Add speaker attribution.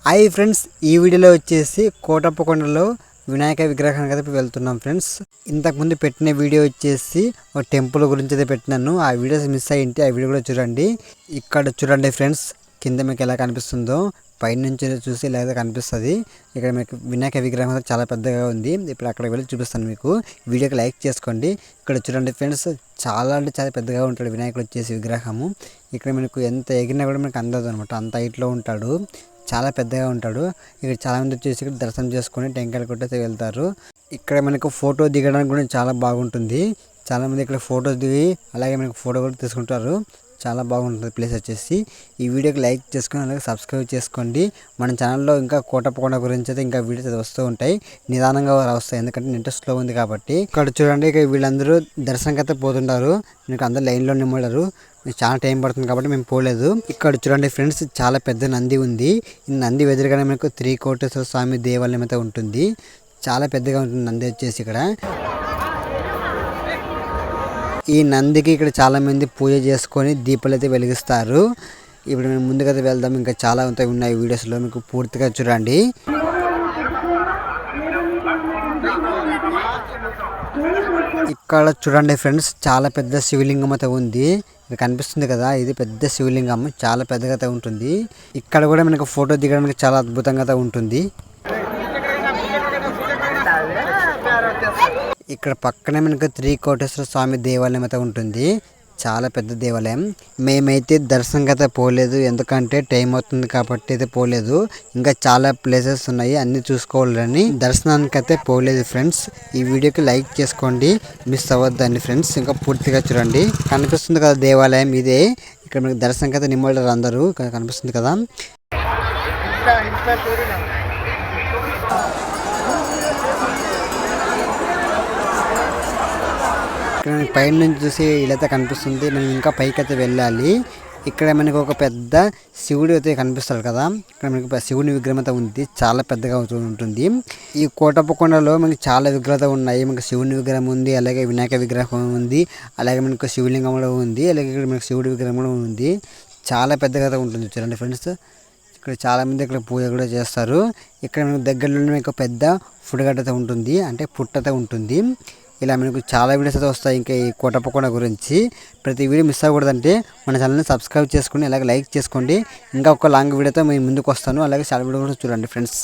Speaker 1: Hi friends, ఈ వీడియోలో వచ్చేసి కోటప్పకొండలో వినాయక విగ్రహానికి అయితే వెళ్తున్నాం ఫ్రెండ్స్. ఇంతకుముందు పెట్టిన వీడియో వచ్చేసి ఒక టెంపుల్ గురించి అయితే పెట్టినాను. ఆ వీడియోస్ మిస్ అయ్యింటే ఆ వీడియో కూడా చూడండి. ఇక్కడ చూడండి ఫ్రెండ్స్, కింద మీకు ఎలా కనిపిస్తుందో పైనుంచి చూసి ఇలా కనిపిస్తుంది. ఇక్కడ మీకు వినాయక విగ్రహం చాలా పెద్దగా ఉంది. ఇప్పుడు అక్కడికి వెళ్ళి చూపిస్తాను మీకు. వీడియోకి లైక్ చేసుకోండి. ఇక్కడ చూడండి ఫ్రెండ్స్, చాలా అంటే చాలా పెద్దగా ఉంటాడు వినాయకుడు వచ్చేసి విగ్రహము. ఇక్కడ మనకు ఎంత ఎగిరినా కూడా మనకు అందదు అనమాట, అంత హైట్లో ఉంటాడు. చాలా పెద్దగా ఉంటాడు. ఇక్కడ చాలామంది వచ్చేసి ఇక్కడ దర్శనం చేసుకొని టెంకాయలు కొట్టేసి వెళ్తారు. ఇక్కడ మనకు ఫోటో దిగడానికి కూడా చాలా బాగుంటుంది. చాలామంది ఇక్కడ ఫోటో దిగి అలాగే మనకు ఫోటో కూడా తీసుకుంటారు. చాలా బాగుంటుంది ప్లేస్ వచ్చేసి. ఈ వీడియోకి లైక్ చేసుకొని అలాగే సబ్స్క్రైబ్ చేసుకోండి. మన ఛానల్లో ఇంకా కోటప్పకొండ గురించి అయితే ఇంకా వీడియోస్ అయితే వస్తూ ఉంటాయి. నిదానంగా వస్తాయి, ఎందుకంటే నెట్ స్లో ఉంది కాబట్టి. ఇక్కడ చూడండి, ఇక వీళ్ళందరూ దర్శనంకి అయితే పోతుంటారు. మీకు అందరు లైన్లో నిమ్మడారు. చాలా టైం పడుతుంది కాబట్టి మేము పోలేదు. ఇక్కడ చూడండి ఫ్రెండ్స్, చాలా పెద్ద నంది ఉంది. ఈ నంది ఎదురుగానే మనకు శ్రీకోటేశ్వర స్వామి దేవాలయం అయితే ఉంటుంది. చాలా పెద్దగా ఉంటుంది నంది వచ్చేసి. ఇక్కడ ఈ నందికి ఇక్కడ చాలా మంది పూజ చేసుకొని దీపాలు అయితే వెలిగిస్తారు. ఇప్పుడు మేము ముందుకైతే వెళ్దాం. ఇంకా చాలా ఉన్నాయి వీడియోస్లో, మీకు పూర్తిగా చూడండి. ఇక్కడ చూడండి ఫ్రెండ్స్, చాలా పెద్ద శివలింగం అయితే ఉంది. ఇది కనిపిస్తుంది కదా, ఇది పెద్ద శివలింగం, చాలా పెద్దగా అయితే ఉంటుంది. ఇక్కడ కూడా మనకు ఫోటో దిగడానికి చాలా అద్భుతంగా అయితే ఉంటుంది. ఇక్కడ పక్కనే మనకు శ్రీకోటేశ్వర స్వామి దేవాలయం అయితే ఉంటుంది. చాలా పెద్ద దేవాలయం. మేమైతే దర్శనంకి అయితే పోలేదు, ఎందుకంటే టైం అవుతుంది కాబట్టి అయితే పోలేదు. ఇంకా చాలా ప్లేసెస్ ఉన్నాయి, అన్ని చూసుకోవాలని దర్శనానికి అయితే పోలేదు ఫ్రెండ్స్. ఈ వీడియోకి లైక్ చేసుకోండి, మిస్ అవ్వద్దండి ఫ్రెండ్స్. ఇంకా పూర్తిగా చూడండి. కనిపిస్తుంది కదా దేవాలయం, ఇదే. ఇక్కడ మనకి దర్శనంకి అయితే నిమ్మడారు అందరూ. కనిపిస్తుంది కదా. పైన నుంచి చూసి ఇలా కనిపిస్తుంది. మనం ఇంకా పైకి అయితే వెళ్ళాలి. ఇక్కడ మనకు ఒక పెద్ద శివుడు అయితే కనిపిస్తాడు కదా. ఇక్కడ మనకి శివుని విగ్రహం అయితే ఉంది, చాలా పెద్దగా ఉంటుంది. ఈ కోటప్పకొండలో మనకి చాలా విగ్రహాలు ఉన్నాయి. మనకి శివుని విగ్రహం ఉంది, అలాగే వినాయక విగ్రహం ఉంది, అలాగే మనకు శివలింగం కూడా ఉంది, అలాగే ఇక్కడ మనకి శివుడి విగ్రహం కూడా ఉంది. చాలా పెద్దగా ఉంటుంది చూడండి ఫ్రెండ్స్. ఇక్కడ చాలా మంది ఇక్కడ పూజ కూడా చేస్తారు. ఇక్కడ మనకు దగ్గరలో మీకు పెద్ద ఫుడ్గడ్డ అయితే ఉంటుంది, అంటే పుట్టతే ఉంటుంది. ఇలా మనకు చాలా వీడియోస్ అయితే వస్తాయి ఇంకా ఈ కోటప్పకొండ గురించి. ప్రతి వీడియో మిస్ అవ్వకూడదంటే మన ఛానల్ని సబ్స్క్రైబ్ చేసుకోండి, అలాగే లైక్ చేసుకోండి. ఇంకా ఒక లాంగ్ వీడియోతో మేము ముందుకు వస్తాను. అలాగే చాలా వీడియో కూడా చూడండి ఫ్రెండ్స్.